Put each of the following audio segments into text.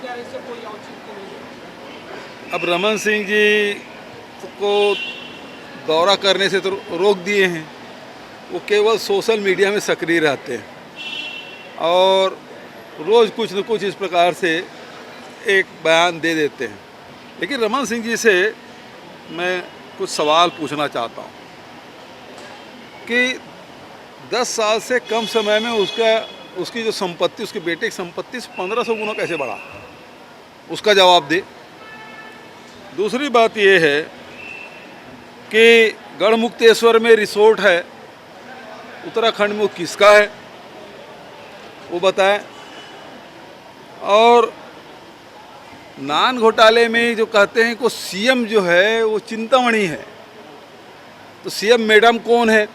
कह रहे इससे कोई औचित्य नहीं है। अब रमन सिंह जी को दौरा करने से तो रोक दिए हैं, वो केवल सोशल मीडिया में सक्रिय रहते हैं और रोज़ कुछ न कुछ इस प्रकार से एक बयान दे देते हैं। लेकिन रमन सिंह जी से मैं कुछ सवाल पूछना चाहता हूँ कि 10 साल से कम समय में उसकी जो संपत्ति, उसके बेटे की संपत्ति से 1500 गुना कैसे बढ़ा, उसका जवाब दे। दूसरी बात यह है कि गढ़मुक्तेश्वर में रिसोर्ट है, उत्तराखंड में वो किसका है, वो बताएं। और नान घोटाले में जो कहते हैं कि सीएम जो है वो चिंतामणि है, तो सीएम मैडम कौन है?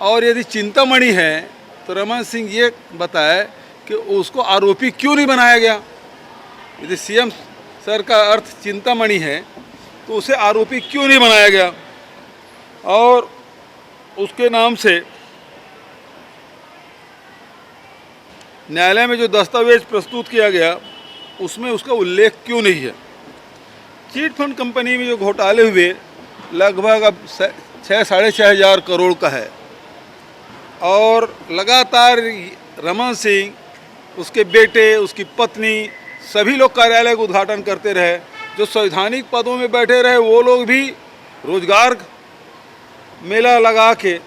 और यदि चिंतामणि है तो रमन सिंह ये बताए कि उसको आरोपी क्यों नहीं बनाया गया। यदि सीएम सर का अर्थ चिंतामणि है तो उसे आरोपी क्यों नहीं बनाया गया? और उसके नाम से न्यायालय में जो दस्तावेज प्रस्तुत किया गया उसमें उसका उल्लेख क्यों नहीं है? चीट फंड कंपनी में जो घोटाले हुए लगभग अब 6-6.5 करोड़ का है और लगातार रमन सिंह, उसके बेटे, उसकी पत्नी, सभी लोग कार्यालय का उद्घाटन करते रहे। जो संवैधानिक पदों में बैठे रहे वो लोग भी रोजगार मेला लगा के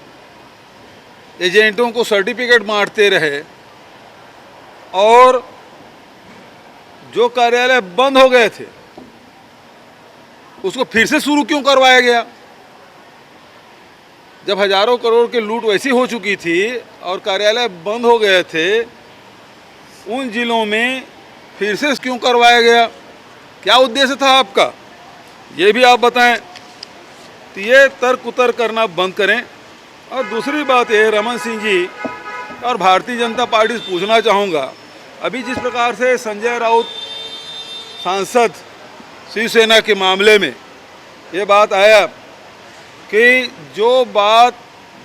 एजेंटों को सर्टिफिकेट बांटते रहे और जो कार्यालय बंद हो गए थे उसको फिर से शुरू क्यों करवाया गया? जब हजारों करोड़ की लूट वैसी हो चुकी थी और कार्यालय बंद हो गए थे, उन जिलों में फिर से क्यों करवाया गया? क्या उद्देश्य था आपका? ये भी आप बताएं। तो ये तर्क उतर करना बंद करें। और दूसरी बात ये, रमन सिंह जी और भारतीय जनता पार्टी से पूछना चाहूँगा, अभी जिस प्रकार से संजय राउत सांसद शिवसेना के मामले में ये बात आया कि जो बात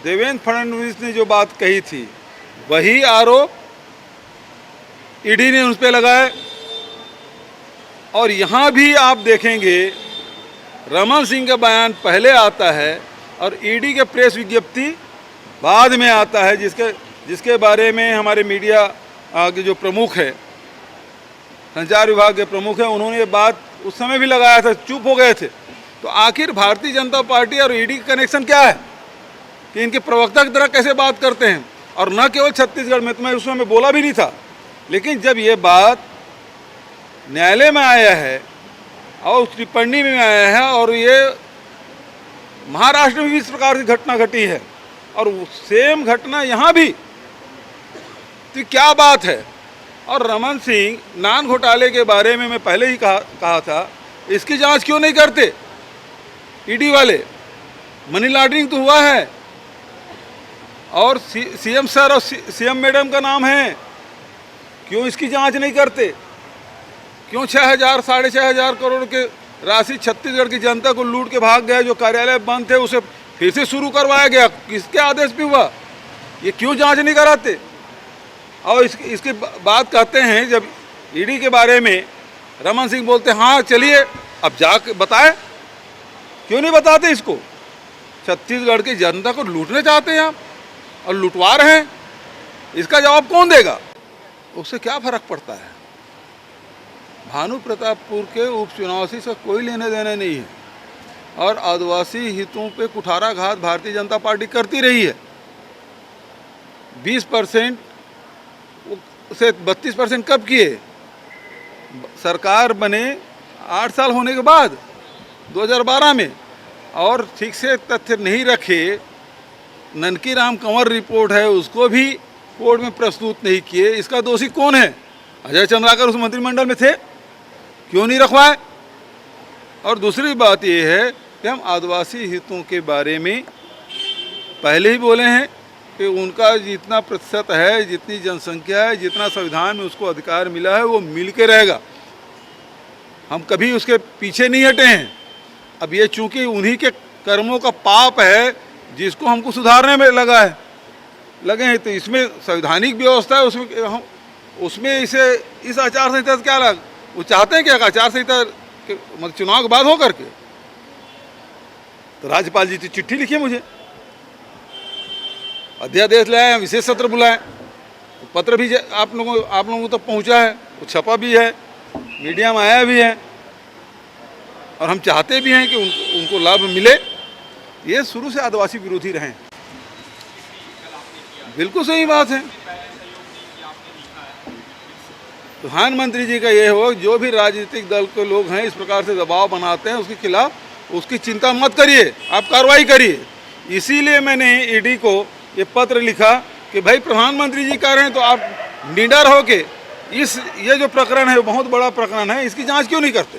देवेंद्र फडणवीस ने जो बात कही थी वही आरोप ईडी ने उस पर लगाए। और यहाँ भी आप देखेंगे रमन सिंह का बयान पहले आता है और ईडी के प्रेस विज्ञप्ति बाद में आता है, जिसके बारे में हमारे मीडिया के जो प्रमुख है, संचार विभाग के प्रमुख हैं, उन्होंने ये बात उस समय भी लगाया था, चुप हो गए थे। तो आखिर भारतीय जनता पार्टी और ईडी का कनेक्शन क्या है कि इनके प्रवक्ता की तरह कैसे बात करते हैं? और न केवल छत्तीसगढ़ में, तो मैं उस समय बोला भी नहीं था, लेकिन जब ये बात न्यायालय में आया है और उस टिप्पणी में आया है और ये महाराष्ट्र में भी इस प्रकार की घटना घटी है और सेम घटना यहाँ भी, तो क्या बात है? और रमन सिंह नान घोटाले के बारे में मैं पहले ही कहा था, इसकी जांच क्यों नहीं करते ईडी वाले? मनी लॉन्ड्रिंग तो हुआ है और सीएम सर और सीएम मैडम का नाम है, क्यों इसकी जांच नहीं करते? क्यों 6,000-6,500 करोड़ के राशि छत्तीसगढ़ की जनता को लूट के भाग गया? जो कार्यालय बंद थे उसे फिर से शुरू करवाया गया, किसके आदेश पे हुआ? ये क्यों जांच नहीं कराते? और इसके बात कहते हैं जब ईडी के बारे में रमन सिंह बोलते हैं हाँ चलिए अब जाके बताए, क्यों नहीं बताते इसको? छत्तीसगढ़ की जनता को लूटने चाहते हैं आप और लुटवा रहे हैं, इसका जवाब कौन देगा? उससे क्या फर्क पड़ता है? भानु प्रतापपुर के उपचुनाव से कोई लेने देने नहीं है और आदिवासी हितों पे कुठाराघात भारतीय जनता पार्टी करती रही है। 20% से 32% कब किए? सरकार बने 8 साल होने के बाद 2012 में, और ठीक से तथ्य नहीं रखे। ननकी राम कंवर रिपोर्ट है, उसको भी कोर्ट में प्रस्तुत नहीं किए। इसका दोषी कौन है? अजय चंद्राकर उस मंत्रिमंडल में थे, क्यों नहीं रखवाए? और दूसरी बात यह है कि हम आदिवासी हितों के बारे में पहले ही बोले हैं कि उनका जितना प्रतिशत है, जितनी जनसंख्या है, जितना संविधान में उसको अधिकार मिला है, वो मिल के रहेगा। हम कभी उसके पीछे नहीं हटे हैं। अब ये चूंकि उन्हीं के कर्मों का पाप है जिसको हमको सुधारने में लगे हैं, तो इसमें संवैधानिक व्यवस्था है, उसमें हम उसमें इसे इस आचार संहिता से क्या लग, वो चाहते हैं क्या आचार संहिता मतलब चुनाव के बाद हो करके? तो राज्यपाल जी की चिट्ठी लिखी मुझे, अध्यादेश लाए, विशेष सत्र बुलाए, तो पत्र भी आप लोगों तक पहुंचा है, वो छपा भी है, मीडिया में आया भी है, और हम चाहते भी हैं कि उनको लाभ मिले। ये शुरू से आदिवासी विरोधी रहे। बिल्कुल सही बात है। प्रधानमंत्री जी का ये हो, जो भी राजनीतिक दल के लोग हैं इस प्रकार से दबाव बनाते हैं उसके खिलाफ उसकी चिंता मत करिए, आप कार्रवाई करिए। इसीलिए मैंने ईडी को ये पत्र लिखा कि भाई प्रधानमंत्री जी कह रहे हैं तो आप निडर हो के ये जो प्रकरण है बहुत बड़ा प्रकरण है, इसकी जांच क्यों नहीं करते?